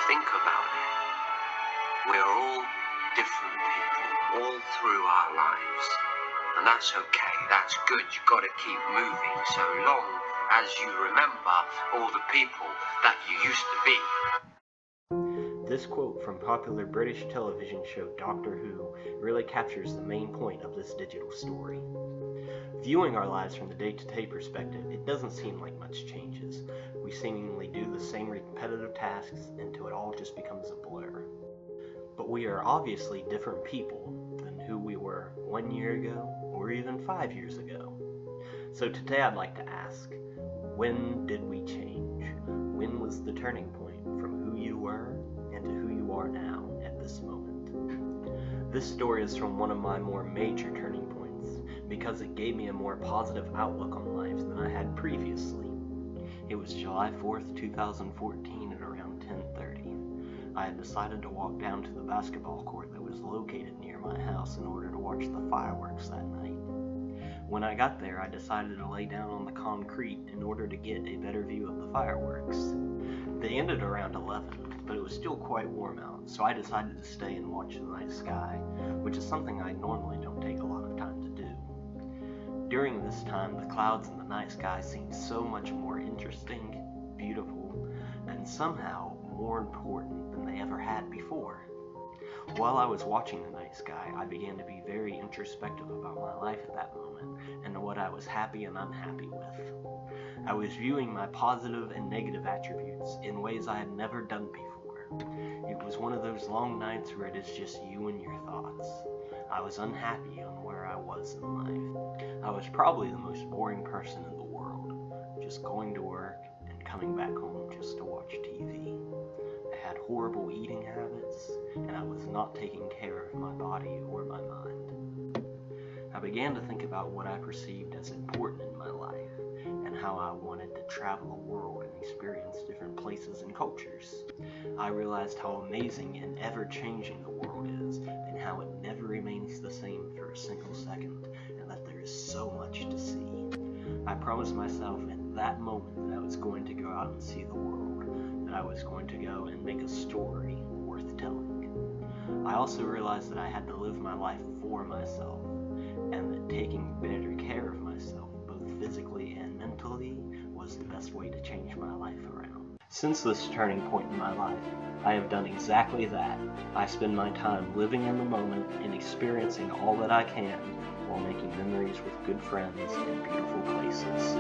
think about it, we're all different people all through our lives. And that's okay, that's good, you've got to keep moving so long as you remember all the people that you used to be. This quote from popular British television show Doctor Who really captures the main point of this digital story. Viewing our lives from the day-to-day perspective, it doesn't seem like much changes. We seemingly do the same repetitive tasks until it all just becomes a blur. But we are obviously different people than who we were 1 year ago or even 5 years ago. So today I'd like to ask, when did we change? When was the turning point from who you were and to who you are now at this moment? This story is from one of my more major turning points because it gave me a more positive outlook on life than I had previously. It was July 4th, 2014 at around 10:30. I had decided to walk down to the basketball court that was located near my house in order to watch the fireworks that night. When I got there, I decided to lay down on the concrete in order to get a better view of the fireworks. They ended around 11, but it was still quite warm out, so I decided to stay and watch the night sky, which is something I normally don't take a lot of time to do. During this time, the clouds in the night sky seemed so much more interesting, beautiful, and somehow more important than they ever had before. While I was watching the night sky, I began to be very introspective about my life at that moment and what I was happy and unhappy with. I was viewing my positive and negative attributes in ways I had never done before. It was one of those long nights where it is just you and your thoughts. I was unhappy on where I was in life. I was probably the most boring person in the world, just going to work and coming back home just to watch TV. I had horrible eating habits, and I was not taking care of my body or my mind. I began to think about what I perceived as important in my life, and how I wanted to travel the world and experience different places and cultures. I realized how amazing and ever-changing the world is, and how it never remains the same for a single second, and that there is so much to see. I promised myself in that moment that I was going to go out and see the world, that I was going to go and make a story worth telling. I also realized that I had to live my life for myself, and that taking better care of myself, both physically and mentally, was the best way to change my life around. Since this turning point in my life, I have done exactly that. I spend my time living in the moment and experiencing all that I can while making memories with good friends in beautiful places.